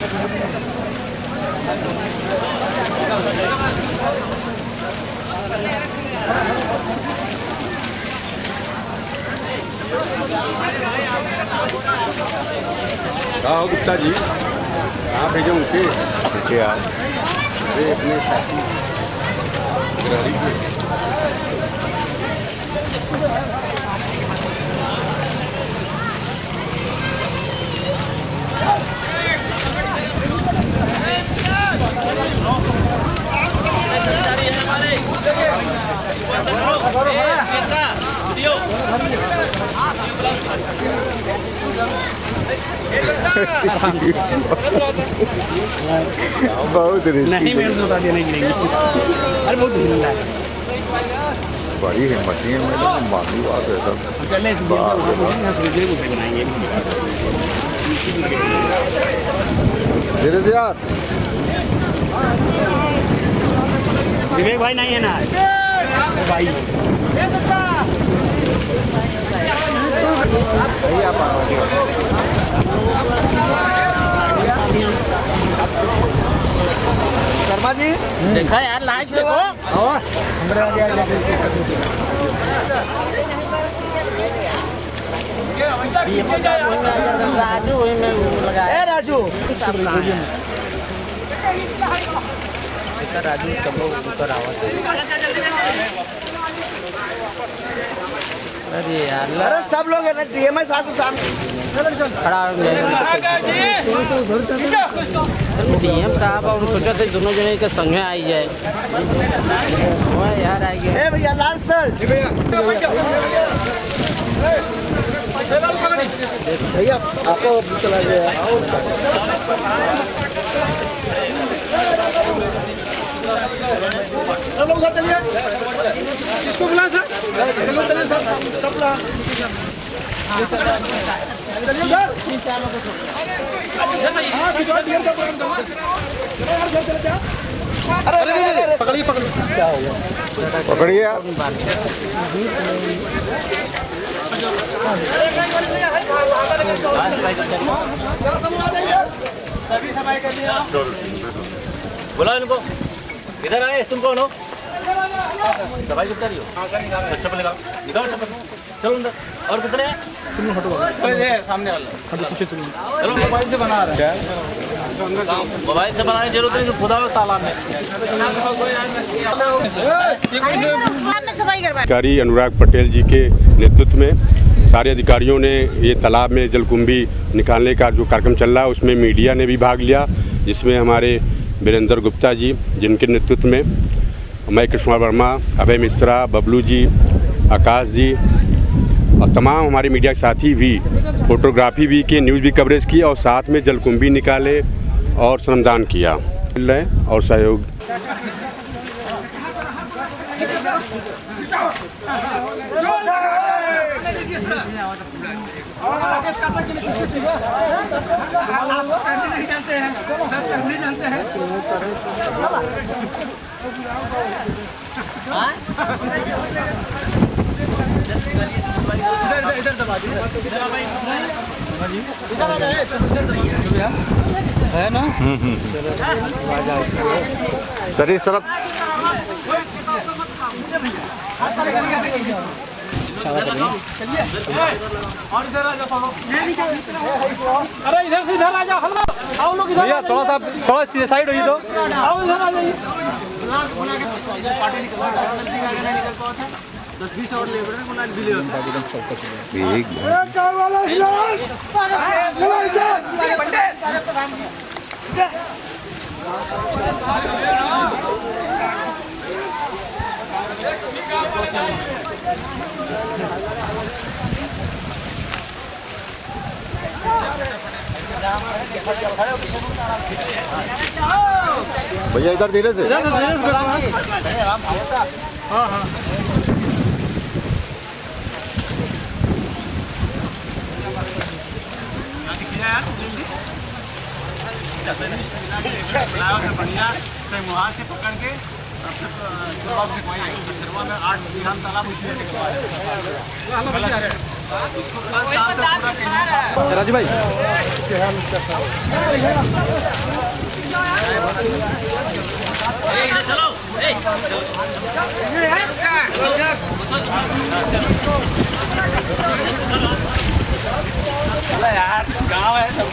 कहा गुप्ता जी आप भेजे उनके क्या अपने साथी बहुत नहीं मेरे से बता देने की नहीं। अरे बहुत हिम्मत है, बड़ी हिम्मत है मैडम, मालूम बात है सब। चले इस गेम को बनाएंगे धीरे से यार। विवेक भाई नहीं है ना भाई, शर्मा जी देखा यार, लाइव देखो। राजू वही में लगाया। राजू राजू कब ऊपर आवाज। अरे यार, अरे सब लोग है ना टीएमआई साहब के सामने खड़ा हो गए। डीएम साहब और सोचा थे दोनों जने के संगे आई जाए। यार आ गया। ए भैया लाल सर, भैया आपको चला गया। चलो उधर चलिए, इसको बुला सर। चलो चलिए सर, सब बुला चलिए उधर। अरे पकड़िए पकड़िए, क्या हो गया? पकड़िए आप। बोला इनको, इधर आए। तुम कौन हो? दवाई कितना रही हो? चप्पल निकालो, निकालो चप्पल, चलो अंदर। और कितने हैं? तुम हटो, सामने वाला पीछे चलो। मोबाइल से बना रहे हैं, मोबाइल से बनाने की जरूरत नहीं, खुदा में तालाब में। अधिकारी अनुराग पटेल जी के नेतृत्व में सारे अधिकारियों ने ये तालाब में जलकुंभी निकालने का जो कार्यक्रम चल रहा है उसमें मीडिया ने भी भाग लिया, जिसमें हमारे वीरेंद्र गुप्ता जी जिनके नेतृत्व में मैं कृष्ण वर्मा, अभय मिश्रा, बबलू जी, आकाश जी और तमाम हमारे मीडिया के साथी भी फोटोग्राफी भी की, न्यूज़ भी कवरेज की और साथ में जलकुंभी निकाले और श्रमदान किया। मिल रहे हैं और सहयोग। है ना सर इस तरफ अरे इधर से इधर आ जाओ, हम लोग आओ, लोग इधर थोड़ा सीधे साइड होइए तो। आओ इधर आ जाइए। 10-20 और लेबर है, बोला बिलियन भैया इधर धीरे से। हाँ हाँ बढ़िया से वहाँ से पकड़ के में 8 बीघा तालाब उसी में राजू भाई चलो यार गाँव है सब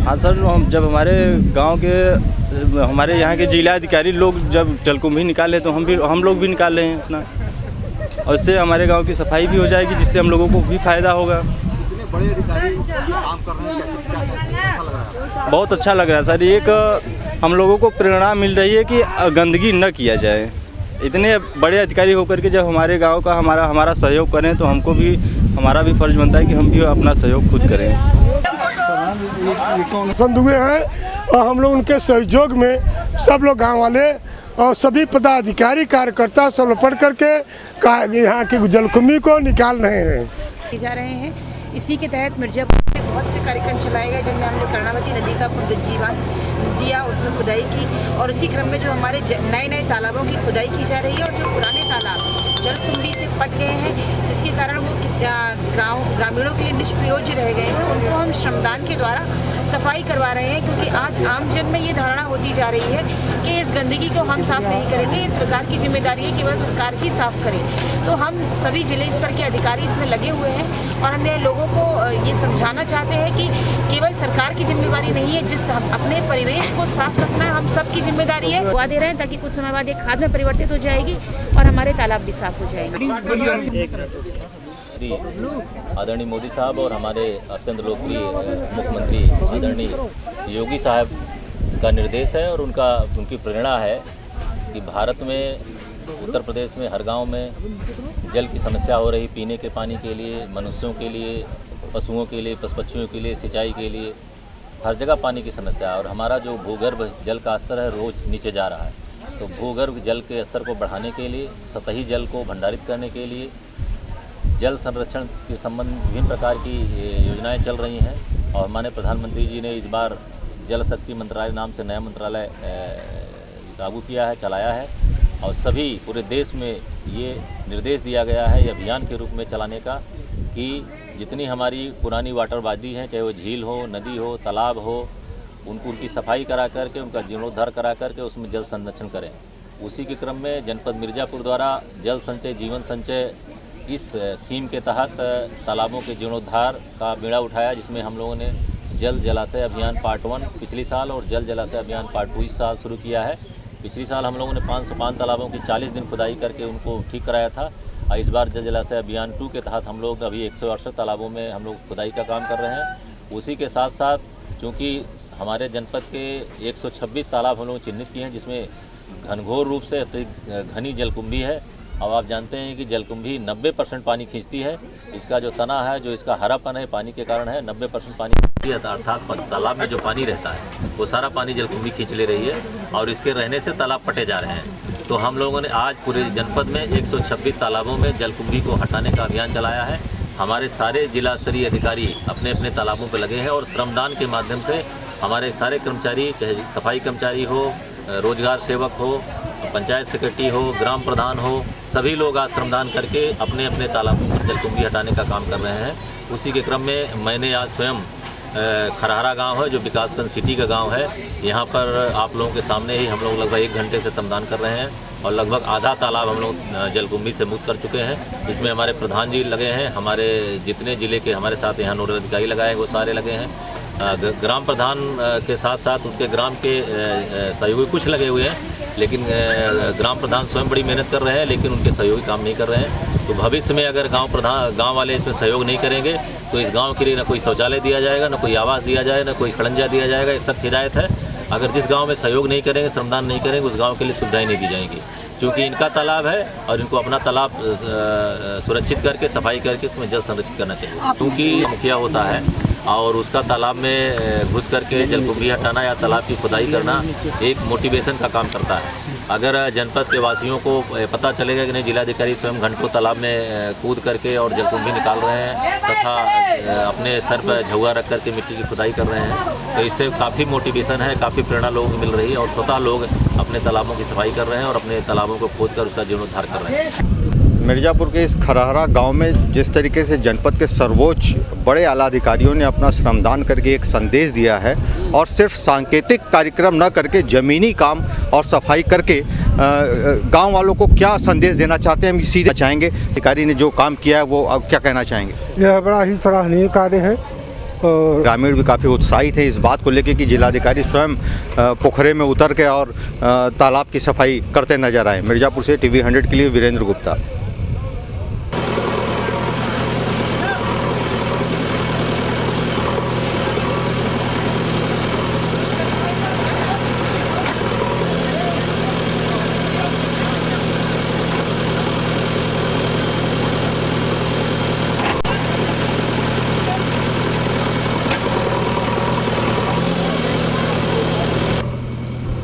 हाँ सर, हम जब हमारे गांव के हमारे यहाँ के जिला अधिकारी लोग जब जलकुंभी निकाले तो हम लोग भी निकाल रहे हैं अपना, और इससे हमारे गांव की सफाई भी हो जाएगी, जिससे हम लोगों को भी फायदा होगा। बड़े अधिकारी काम कर रहे हैं, कैसा लग रहा है? बहुत अच्छा लग रहा है सर। एक हम लोगों को प्रेरणा मिल रही है कि गंदगी न किया जाए। इतने बड़े अधिकारी होकर के जब हमारे गांव का हमारा सहयोग करें तो हमको भी, हमारा भी फर्ज बनता है कि हम भी अपना सहयोग खुद करें। पसंद हुए हैं और हम लोग उनके सहयोग में सब लोग गांव वाले और सभी पदाधिकारी कार्यकर्ता सब लोग पढ़ करके यहाँ की जलकुंभी को निकाल रहे हैं जा रहे हैं। इसी के तहत मिर्जापुर में बहुत से कार्यक्रम चलाए गए, जिनमें हमने कर्णावती नदी का पुनरुज्जीवन दिया, उसमें खुदाई की, और इसी क्रम में जो हमारे नए नए तालाबों की खुदाई की जा रही है, और जो पुराने तालाब जलकुंभी से पट गए हैं, जिसके कारण वो ग्रामीणों के लिए निष्प्रयोज्य रह गए हैं, उनको हम श्रमदान के द्वारा सफाई करवा रहे हैं। क्योंकि आज आम जन में ये धारणा होती जा रही है कि इस गंदगी को हम साफ़ नहीं करेंगे, ये सरकार की जिम्मेदारी है, केवल सरकार ही साफ़ करे। तो हम सभी जिले स्तर के अधिकारी इसमें लगे हुए हैं, और हम लोगों को ये समझाना चाहते हैं कि केवल सरकार की जिम्मेदारी नहीं है, जिस अपने परिवेश को साफ रखना हम सब की जिम्मेदारी है। दुआ दे रहे हैं ताकि कुछ समय बाद एक खाद में परिवर्तित हो जाएगी और हमारे तालाब भी साफ हो जाएंगे। आदरणीय मोदी साहब और हमारे अत्यंत लोकप्रिय मुख्यमंत्री आदरणीय योगी साहब का निर्देश है और उनकी प्रेरणा है कि भारत में, उत्तर प्रदेश में हर गांव में जल की समस्या हो रही, पीने के पानी के लिए, मनुष्यों के लिए, पशुओं के लिए, पशु पक्षियों के लिए, सिंचाई के लिए, हर जगह पानी की समस्या है। और हमारा जो भूगर्भ जल का स्तर है रोज़ नीचे जा रहा है, तो भूगर्भ जल के स्तर को बढ़ाने के लिए, सतही जल को भंडारित करने के लिए जल संरक्षण के संबंध विभिन्न प्रकार की योजनाएं चल रही हैं। और हमारे प्रधानमंत्री जी ने इस बार जल शक्ति मंत्रालय नाम से नया मंत्रालय लागू किया है, चलाया है, और सभी पूरे देश में ये निर्देश दिया गया है ये अभियान के रूप में चलाने का कि जितनी हमारी पुरानी वाटर बॉडी हैं, चाहे वो झील हो, नदी हो, तालाब हो, उनकी सफाई करा करके, उनका जीर्णोद्धार करा करके उसमें जल संरक्षण करें। उसी के क्रम में जनपद मिर्ज़ापुर द्वारा जल संचय जीवन संचय इस थीम के तहत तालाबों के जीर्णोद्धार का बीड़ा उठाया, जिसमें हम लोगों ने जल जलाशय अभियान पार्ट 1 पिछली साल और जल जलाशय अभियान पार्ट 2 इस साल शुरू किया है। पिछली साल हम लोगों ने 505 तालाबों की 40 दिन खुदाई करके उनको ठीक कराया था, और इस बार जल जलाशय अभियान 2 के तहत हम लोग अभी 168 तालाबों में हम लोग खुदाई का काम कर रहे हैं। उसी के साथ साथ चूँकि हमारे जनपद के 126 तालाब हम लोग चिन्हित किए हैं, जिसमें घनघोर रूप से घनी जलकुंभी है। अब आप जानते हैं कि जलकुंभी 90% पानी खींचती है। इसका जो तना है, जो इसका हरापन है पानी के कारण है, 90% पानी खींचती है, अर्थात तालाब में जो पानी रहता है वो सारा पानी जलकुंभी खींच ले रही है, और इसके रहने से तालाब फटे जा रहे हैं। तो हम लोगों ने आज पूरे जनपद में 126 तालाबों में जलकुंभी को हटाने का अभियान चलाया है। हमारे सारे जिला स्तरीय अधिकारी अपने अपने तालाबों पर लगे हैं, और श्रमदान के माध्यम से हमारे सारे कर्मचारी, चाहे सफाई कर्मचारी हो, रोजगार सेवक हो, पंचायत सेक्रेटरी हो, ग्राम प्रधान हो, सभी लोग आज श्रमदान करके अपने अपने तालाबों पर जलकुंभी हटाने का काम कर रहे हैं। उसी के क्रम में मैंने आज स्वयं खरहरा गांव है जो विकासगंज सिटी का गांव है, यहाँ पर आप लोगों के सामने ही हम लोग लगभग 1 घंटे से श्रमदान कर रहे हैं और लगभग आधा तालाब हम लोग जलकुंभी से मुक्त कर चुके हैं। इसमें हमारे प्रधान जी लगे हैं, हमारे जितने ज़िले के हमारे साथ यहाँ नोडल अधिकारी लगाए वो सारे लगे हैं। ग्राम प्रधान के साथ साथ उनके ग्राम के सहयोगी कुछ लगे हुए हैं, लेकिन ग्राम प्रधान स्वयं बड़ी मेहनत कर रहे हैं, लेकिन उनके सहयोगी काम नहीं कर रहे हैं। तो भविष्य में अगर गांव वाले इसमें सहयोग नहीं करेंगे तो इस गांव के लिए ना कोई शौचालय दिया जाएगा, ना कोई आवास दिया जाएगा, ना कोई खड़ंजा दिया जाएगा। इस सख्त हिदायत है, अगर जिस गांव में सहयोग नहीं करेंगे, श्रमदान नहीं करेंगे, उस गांव के लिए सुविधाएं नहीं दी जाएंगी, क्योंकि इनका तालाब है और इनको अपना तालाब सुरक्षित करके सफाई करके इसमें जल संरक्षित करना चाहिए। क्योंकि मुखिया होता है और उसका तालाब में घुस करके जलकुंभी हटाना या तालाब की खुदाई करना एक मोटिवेशन का काम करता है। अगर जनपद के वासियों को पता चलेगा कि नहीं जिलाधिकारी स्वयं घंटों तालाब में कूद करके और जलकुंभी निकाल रहे हैं तथा अपने सर पर झुआ रख करके मिट्टी की खुदाई कर रहे हैं, तो इससे काफ़ी मोटिवेशन है, काफ़ी प्रेरणा लोगों को मिल रही है और स्वतः लोग अपने तालाबों की सफाई कर रहे हैं और अपने तालाबों को खोद कर उसका जीर्णोद्धार कर रहे हैं। मिर्ज़ापुर के इस खरहरा गांव में जिस तरीके से जनपद के सर्वोच्च बड़े आला अधिकारियों ने अपना श्रमदान करके एक संदेश दिया है और सिर्फ सांकेतिक कार्यक्रम न करके ज़मीनी काम और सफाई करके गांव वालों को क्या संदेश देना चाहते हैं, हम सीधे चाहेंगे अधिकारी ने जो काम किया है वो अब क्या कहना चाहेंगे? यह बड़ा ही सराहनीय कार्य है और ग्रामीण भी काफ़ी उत्साहित हैं इस बात को लेकर कि जिलाधिकारी स्वयं पोखरे में उतर के और तालाब की सफाई करते नजर आए। मिर्ज़ापुर से TV 100 के लिए वीरेंद्र गुप्ता।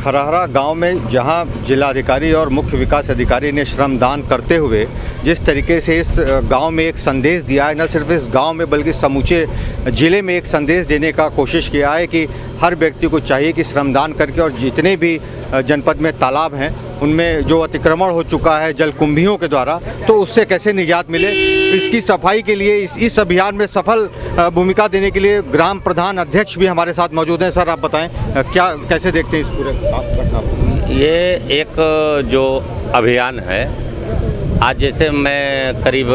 खरहरा गांव में जहां जिलाधिकारी और मुख्य विकास अधिकारी ने श्रमदान करते हुए जिस तरीके से इस गांव में एक संदेश दिया है, न सिर्फ इस गांव में बल्कि समूचे ज़िले में एक संदेश देने का कोशिश किया है कि हर व्यक्ति को चाहिए कि श्रमदान करके और जितने भी जनपद में तालाब हैं उनमें जो अतिक्रमण हो चुका है जलकुंभियों के द्वारा, तो उससे कैसे निजात मिले, इसकी सफाई के लिए इस अभियान में सफल भूमिका देने के लिए ग्राम प्रधान अध्यक्ष भी हमारे साथ मौजूद हैं। सर आप बताएं क्या कैसे देखते हैं इस पूरे घटना को? ये एक जो अभियान है, आज जैसे मैं करीब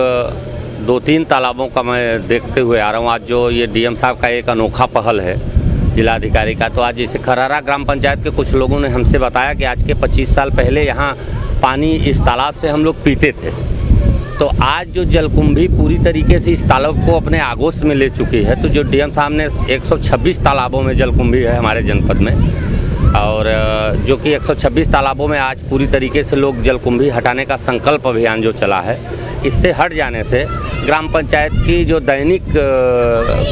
2-3 तालाबों का मैं देखते हुए आ रहा हूँ। आज जो ये DM साहब का एक अनोखा पहल है जिलाधिकारी का, तो आज जैसे खरहरा ग्राम पंचायत के कुछ लोगों ने हमसे बताया कि आज के 25 साल पहले यहाँ पानी इस तालाब से हम लोग पीते थे, तो आज जो जलकुंभी पूरी तरीके से इस तालाब को अपने आगोश में ले चुकी है। तो जो DM साहब ने 126 तालाबों में जलकुंभी है हमारे जनपद में, और जो कि 126 तालाबों में आज पूरी तरीके से लोग जलकुंभी हटाने का संकल्प अभियान जो चला है, इससे हट जाने से ग्राम पंचायत की जो दैनिक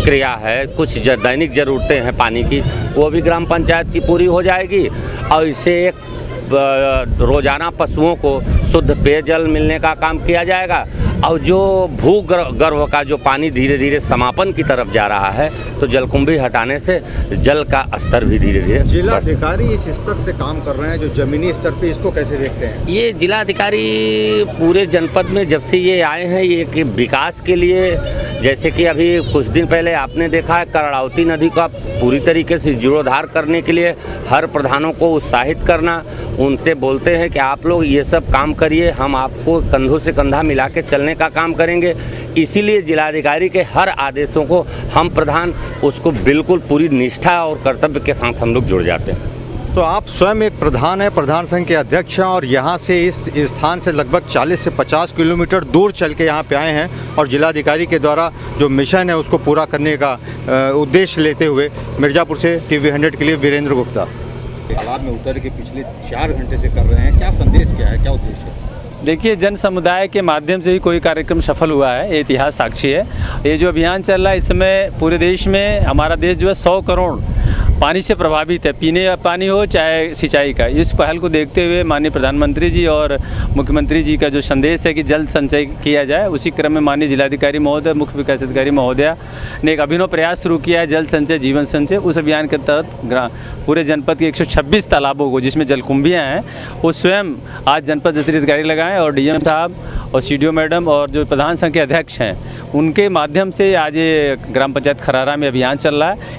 क्रिया है, कुछ दैनिक ज़रूरतें हैं पानी की, वो भी ग्राम पंचायत की पूरी हो जाएगी और इससे एक रोज़ाना पशुओं को शुद्ध पेयजल मिलने का काम किया जाएगा। और जो भूगर्भ का जो पानी धीरे धीरे समापन की तरफ जा रहा है, तो जलकुंभी हटाने से जल का स्तर भी धीरे धीरे। जिलाधिकारी इस स्तर से काम कर रहे हैं जो जमीनी स्तर पे, इसको कैसे देखते हैं? ये जिलाधिकारी पूरे जनपद में जब से ये आए हैं, ये कि विकास के लिए, जैसे कि अभी कुछ दिन पहले आपने देखा है कर्णावती नदी का पूरी तरीके से जीर्णोद्धार करने के लिए हर प्रधानों को उत्साहित करना, उनसे बोलते हैं कि आप लोग ये सब काम करिए, हम आपको कंधों से कंधा मिला के चलने का काम करेंगे। इसीलिए जिलाधिकारी के हर आदेशों को हम प्रधान उसको बिल्कुल पूरी निष्ठा और कर्तव्य के साथ हम लोग जुड़ जाते हैं। तो आप स्वयं एक प्रधान हैं, प्रधान संघ के अध्यक्ष हैं और यहाँ से इस स्थान से लगभग 40 से 50 किलोमीटर दूर चल के यहाँ पे आए हैं और जिलाधिकारी के द्वारा जो मिशन है उसको पूरा करने का उद्देश्य लेते हुए। मिर्ज़ापुर से TV 100 के लिए वीरेंद्र गुप्ता। तालाब में उतर के पिछले 4 घंटे से कर रहे हैं, क्या संदेश क्या है, क्या उद्देश्य है? देखिए, जन समुदाय के माध्यम से ही कोई कार्यक्रम सफल हुआ है, ये इतिहास साक्षी है। ये जो अभियान चल रहा है, इस समय पूरे देश में हमारा देश जो है 100 करोड़ पानी से प्रभावित है, पीने का पानी हो चाहे सिंचाई का। इस पहल को देखते हुए माननीय प्रधानमंत्री जी और मुख्यमंत्री जी का जो संदेश है कि जल संचय किया जाए, उसी क्रम में माननीय जिलाधिकारी महोदय, मुख्य विकास अधिकारी महोदया ने एक अभिनव प्रयास शुरू किया है, जल संचय जीवन संचय। उस अभियान के तहत पूरे जनपद के 126 तालाबों को, जिसमें जलकुंभियाँ हैं, वो स्वयं आज जनपद स्तरीय अधिकारी लगाएँ और डीएम साहब और सीडीओ मैडम और जो प्रधान संघ के अध्यक्ष हैं, उनके माध्यम से आज ये ग्राम पंचायत खरारा में अभियान चल रहा है।